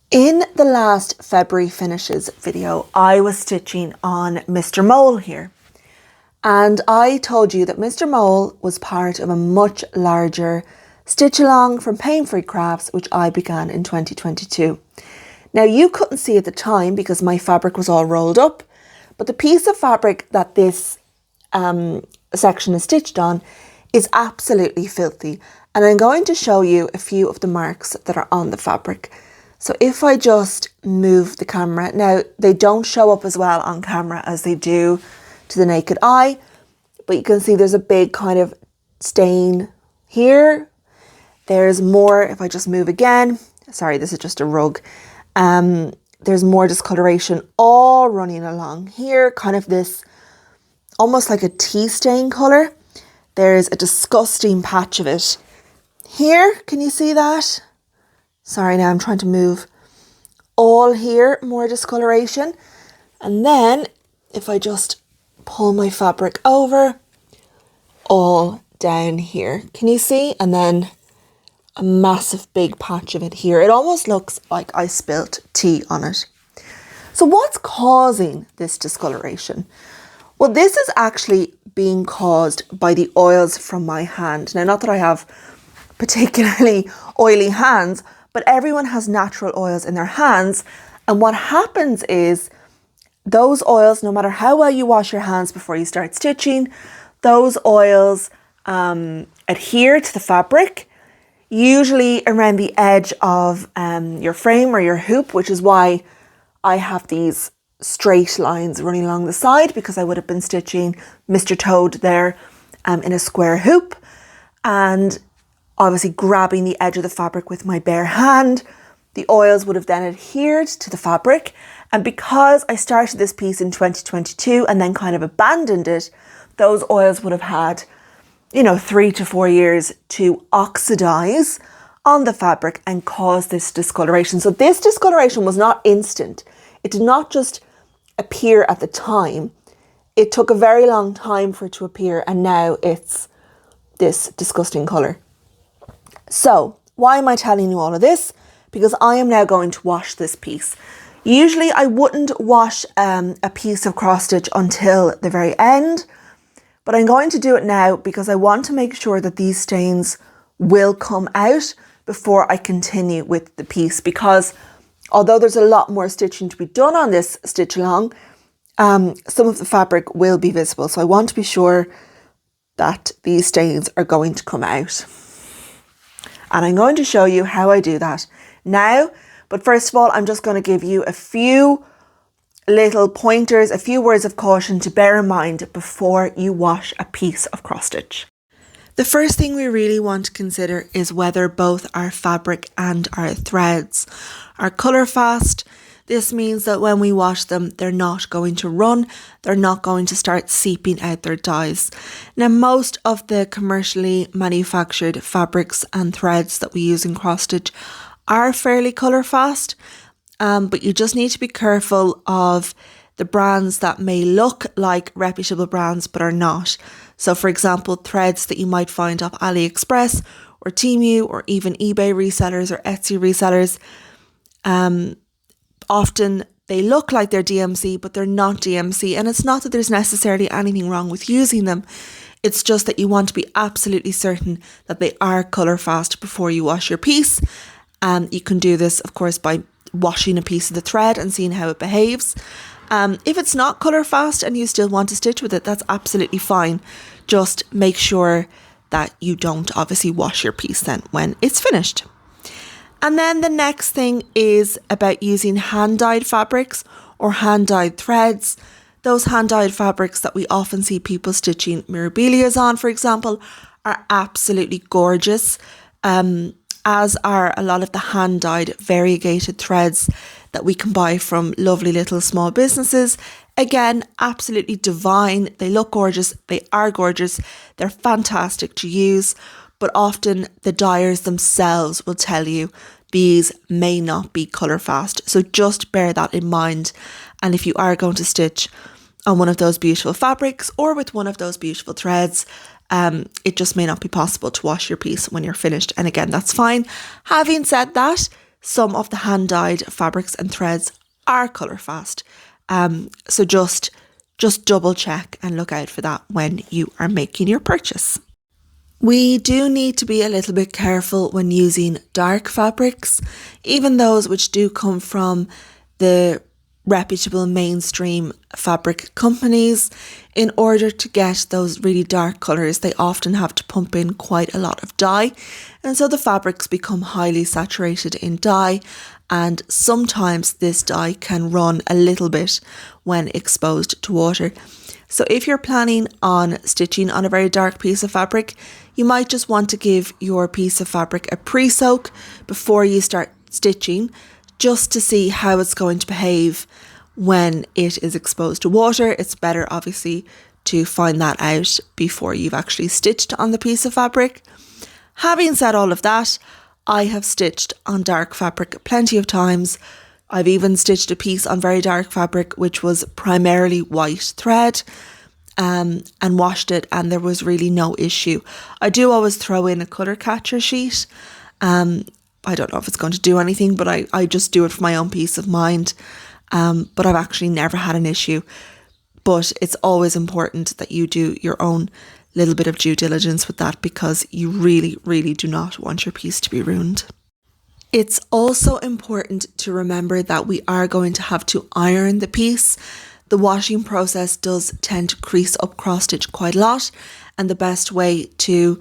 In the last February finishes video, I was stitching on Mr. Mole here. And I told you that Mr. Mole was part of a much larger stitch along from Pain Free Crafts, which I began in 2022. Now you couldn't see at the time because my fabric was all rolled up, but the piece of fabric that this section is stitched on is absolutely filthy. And I'm going to show you a few of the marks that are on the fabric. So if I just move the camera, now they don't show up as well on camera as they do to the naked eye, but you can see there's a big kind of stain here. There's more, if I just move again, sorry, this is just a rug. There's more discoloration all running along here, kind of this, almost like a tea stain colour. There's a disgusting patch of it here. Can you see that? Sorry, now I'm trying to move. All here, more discoloration. And then if I just pull my fabric over, all down here. Can you see? And then a massive big patch of it here. It almost looks like I spilt tea on it. So what's causing this discoloration? Well, this is actually being caused by the oils from my hand. Now, not that I have particularly oily hands, but everyone has natural oils in their hands. And what happens is those oils, no matter how well you wash your hands before you start stitching, those oils adhere to the fabric, usually around the edge of your frame or your hoop, which is why I have these straight lines running along the side, because I would have been stitching Mr. Toad there in a square hoop. And obviously grabbing the edge of the fabric with my bare hand, the oils would have then adhered to the fabric. And because I started this piece in 2022 and then kind of abandoned it, those oils would have had, 3 to 4 years to oxidize on the fabric and cause this discoloration. So this discoloration was not instant. It did not just appear at the time. It took a very long time for it to appear, and now it's this disgusting colour. So why am I telling you all of this? Because I am now going to wash this piece. Usually I wouldn't wash a piece of cross stitch until the very end, but I'm going to do it now because I want to make sure that these stains will come out before I continue with the piece, because although there's a lot more stitching to be done on this stitch along, some of the fabric will be visible. So I want to be sure that these stains are going to come out. And I'm going to show you how I do that now. But first of all, I'm just going to give you a few little pointers, a few words of caution to bear in mind before you wash a piece of cross stitch. The first thing we really want to consider is whether both our fabric and our threads are colour fast. This means that when we wash them, they're not going to run, they're not going to start seeping out their dyes. Now, most of the commercially manufactured fabrics and threads that we use in cross stitch are fairly colour fast, but you just need to be careful of the brands that may look like reputable brands but are not. So for example, threads that you might find off AliExpress or Temu or even eBay resellers or Etsy resellers, often they look like they're DMC, but they're not DMC. And it's not that there's necessarily anything wrong with using them. It's just that you want to be absolutely certain that they are colour fast before you wash your piece. And you can do this, of course, by washing a piece of the thread and seeing how it behaves. If it's not colour fast and you still want to stitch with it, that's absolutely fine. Just make sure that you don't obviously wash your piece then when it's finished. And then the next thing is about using hand-dyed fabrics or hand-dyed threads. Those hand-dyed fabrics that we often see people stitching mirabilias on, for example, are absolutely gorgeous, as are a lot of the hand-dyed variegated threads that we can buy from lovely little small businesses. Again, absolutely divine. They look gorgeous. They are gorgeous. They're fantastic to use. But often the dyers themselves will tell you these may not be colour fast. So just bear that in mind. And if you are going to stitch on one of those beautiful fabrics or with one of those beautiful threads, it just may not be possible to wash your piece when you're finished. And again, that's fine. Having said that, some of the hand-dyed fabrics and threads are colour fast. So just double check and look out for that when you are making your purchase. We do need to be a little bit careful when using dark fabrics, even those which do come from the reputable mainstream fabric companies. In order to get those really dark colours, they often have to pump in quite a lot of dye, and so the fabrics become highly saturated in dye, and sometimes this dye can run a little bit when exposed to water. So if you're planning on stitching on a very dark piece of fabric, you might just want to give your piece of fabric a pre-soak before you start stitching, just to see how it's going to behave when it is exposed to water. It's better, obviously, to find that out before you've actually stitched on the piece of fabric. Having said all of that, I have stitched on dark fabric plenty of times. I've even stitched a piece on very dark fabric which was primarily white thread, and washed it, and there was really no issue. I do always throw in a colour catcher sheet. I don't know if it's going to do anything, but I just do it for my own peace of mind. But I've actually never had an issue. But it's always important that you do your own little bit of due diligence with that, because you really, really do not want your piece to be ruined. It's also important to remember that we are going to have to iron the piece. The washing process does tend to crease up cross stitch quite a lot, and the best way to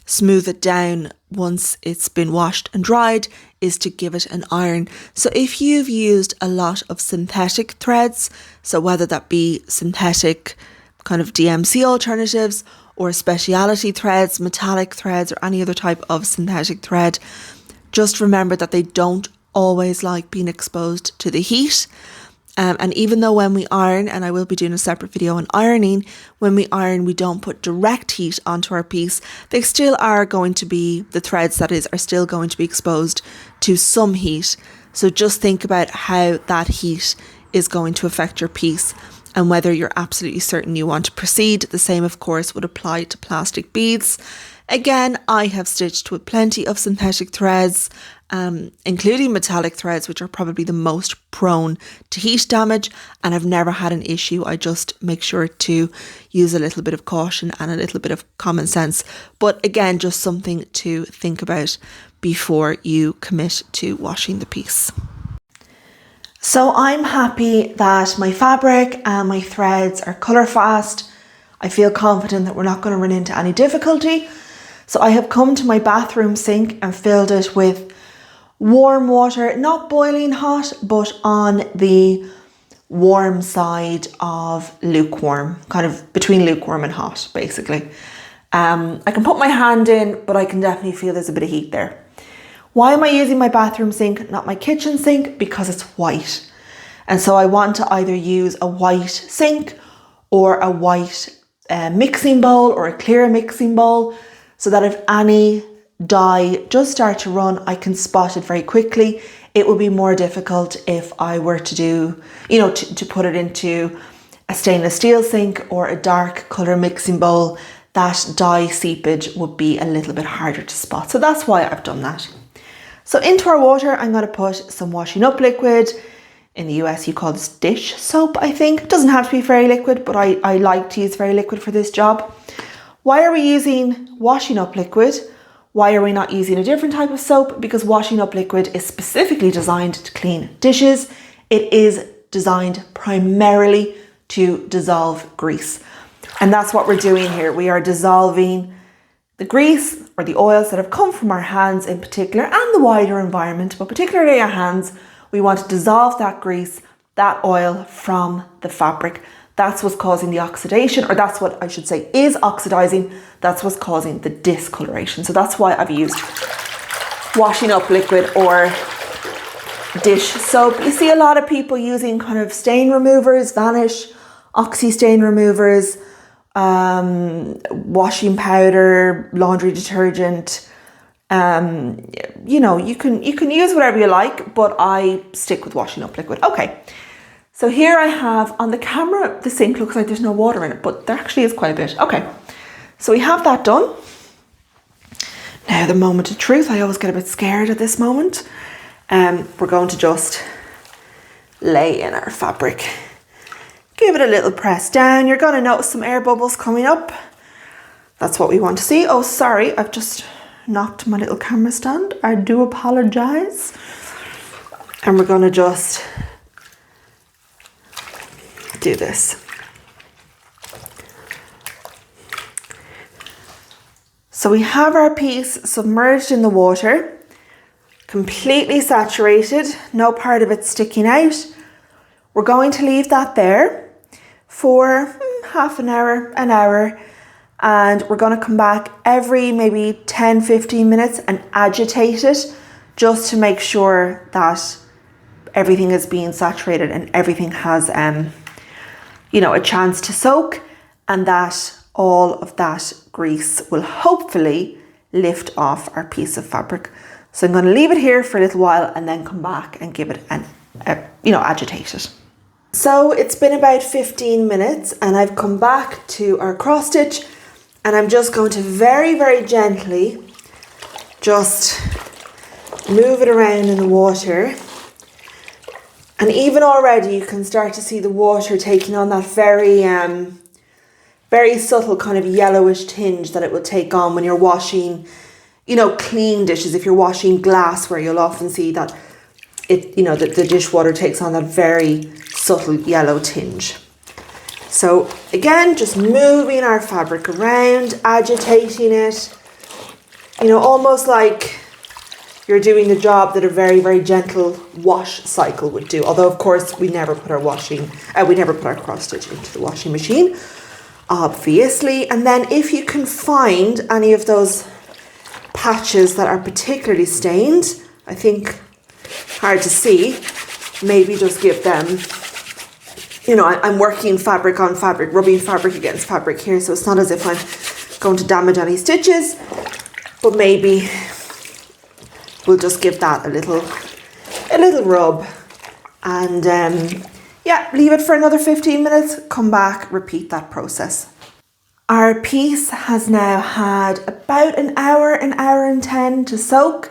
smooth it down once it's been washed and dried is to give it an iron. So if you've used a lot of synthetic threads, so whether that be synthetic kind of DMC alternatives or speciality threads, metallic threads, or any other type of synthetic thread, just remember that they don't always like being exposed to the heat. And even though when we iron, and I will be doing a separate video on ironing, when we iron we don't put direct heat onto our piece, they still are going to be, the threads that is, are still going to be exposed to some heat. So just think about how that heat is going to affect your piece and whether you're absolutely certain you want to proceed. The same, of course, would apply to plastic beads. Again, I have stitched with plenty of synthetic threads, including metallic threads, which are probably the most prone to heat damage, and I've never had an issue. I just make sure to use a little bit of caution and a little bit of common sense. But again, just something to think about before you commit to washing the piece. So I'm happy that my fabric and my threads are colour fast. I feel confident that we're not going to run into any difficulty. So I have come to my bathroom sink and filled it with warm water, not boiling hot, but on the warm side of lukewarm, kind of between lukewarm and hot, basically. I can put my hand in, but I can definitely feel there's a bit of heat there. Why am I using my bathroom sink, not my kitchen sink? Because it's white. And so I want to either use a white sink or a white mixing bowl or a clear mixing bowl, so that if any dye does start to run, I can spot it very quickly. It would be more difficult if I were to do, to put it into a stainless steel sink or a dark colour mixing bowl. That dye seepage would be a little bit harder to spot. So that's why I've done that. So into our water, I'm going to put some washing up liquid. In the US, you call this dish soap, I think. It doesn't have to be very liquid, but I like to use very liquid for this job. Why are we using washing up liquid? Why are we not using a different type of soap? Because washing up liquid is specifically designed to clean dishes. It is designed primarily to dissolve grease. And that's what we're doing here. We are dissolving the grease or the oils that have come from our hands in particular, and the wider environment, but particularly our hands. We want to dissolve that grease, that oil from the fabric. That's what's causing the oxidation, or that's what I should say is oxidizing. That's what's causing the discoloration. So that's why I've used washing up liquid or dish soap. You see a lot of people using kind of stain removers, Vanish, oxy stain removers, washing powder, laundry detergent. You can use whatever you like, but I stick with washing up liquid. Okay. So here I have on the camera, the sink looks like there's no water in it, but there actually is quite a bit. Okay, so we have that done. Now the moment of truth, I always get a bit scared at this moment. we're going to just lay in our fabric. Give it a little press down. You're going to notice some air bubbles coming up. That's what we want to see. Oh, sorry, I've just knocked my little camera stand. I do apologise. And we're going to just do this. So we have our piece submerged in the water, completely saturated, no part of it sticking out. We're going to leave that there for half an hour, and we're going to come back every maybe 10-15 minutes and agitate it just to make sure that everything is being saturated and everything has a chance to soak, and that all of that grease will hopefully lift off our piece of fabric. So I'm going to leave it here for a little while and then come back and give it agitate it. So it's been about 15 minutes and I've come back to our cross stitch, and I'm just going to very, very gently just move it around in the water. And even already you can start to see the water taking on that very subtle kind of yellowish tinge that it will take on when you're washing, clean dishes. If you're washing glass, where you'll often see that the dishwater takes on that very subtle yellow tinge. So again, just moving our fabric around, agitating it, almost like you're doing the job that a very, very gentle wash cycle would do. Although of course we never put our cross stitch into the washing machine, obviously. And then if you can find any of those patches that are particularly stained, I think hard to see, maybe just give them, I'm working fabric on fabric, rubbing fabric against fabric here, so it's not as if I'm going to damage any stitches, but maybe we'll just give that a little rub, and leave it for another 15 minutes, come back, repeat that process. Our piece has now had about an hour and 10 to soak.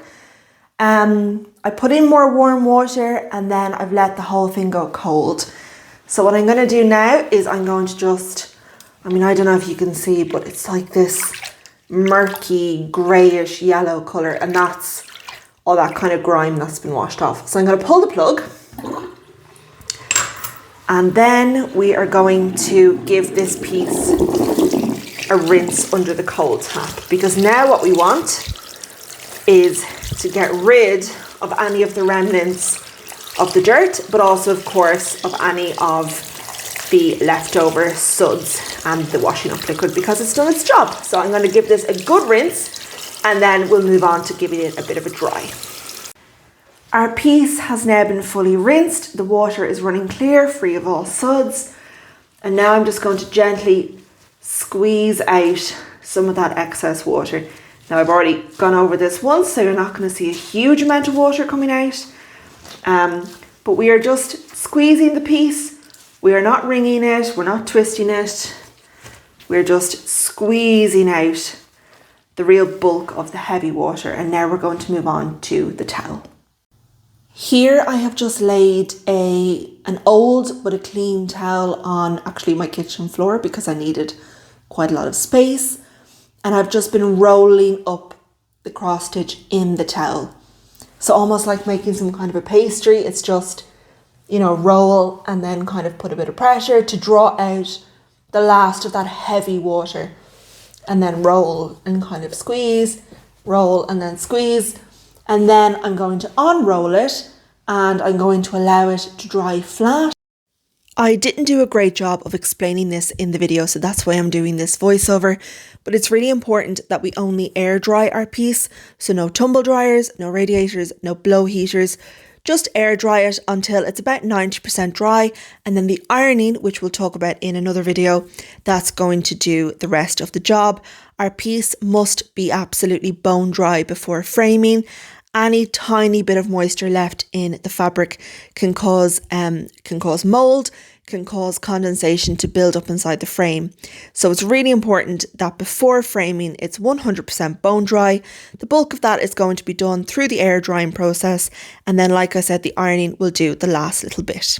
I put in more warm water and then I've let the whole thing go cold. So what I'm going to do now is I'm going to just, I don't know if you can see, but it's like this murky greyish yellow colour, and that's all that kind of grime that's been washed off. So I'm going to pull the plug, and then we are going to give this piece a rinse under the cold tap, because now what we want is to get rid of any of the remnants of the dirt, but also of course of any of the leftover suds and the washing up liquid, because it's done its job. So I'm going to give this a good rinse and then we'll move on to giving it a bit of a dry. Our piece has now been fully rinsed. The water is running clear, free of all suds. And now I'm just going to gently squeeze out some of that excess water. Now I've already gone over this once, so you're not going to see a huge amount of water coming out. But we are just squeezing the piece. We are not wringing it, we're not twisting it. We're just squeezing out the real bulk of the heavy water. And now we're going to move on to the towel. Here I have just laid an old but a clean towel on actually my kitchen floor, because I needed quite a lot of space. And I've just been rolling up the cross stitch in the towel. So almost like making some kind of a pastry. It's just, roll and then kind of put a bit of pressure to draw out the last of that heavy water. And then roll and kind of squeeze, roll and then squeeze. And then I'm going to unroll it and I'm going to allow it to dry flat. I didn't do a great job of explaining this in the video, so that's why I'm doing this voiceover. But it's really important that we only air dry our piece. So no tumble dryers, no radiators, no blow heaters. Just air dry it until it's about 90% dry. And then the ironing, which we'll talk about in another video, that's going to do the rest of the job. Our piece must be absolutely bone dry before framing. Any tiny bit of moisture left in the fabric can cause mold, can cause condensation to build up inside the frame. So it's really important that before framing, it's 100% bone dry. The bulk of that is going to be done through the air drying process. And then, like I said, the ironing will do the last little bit.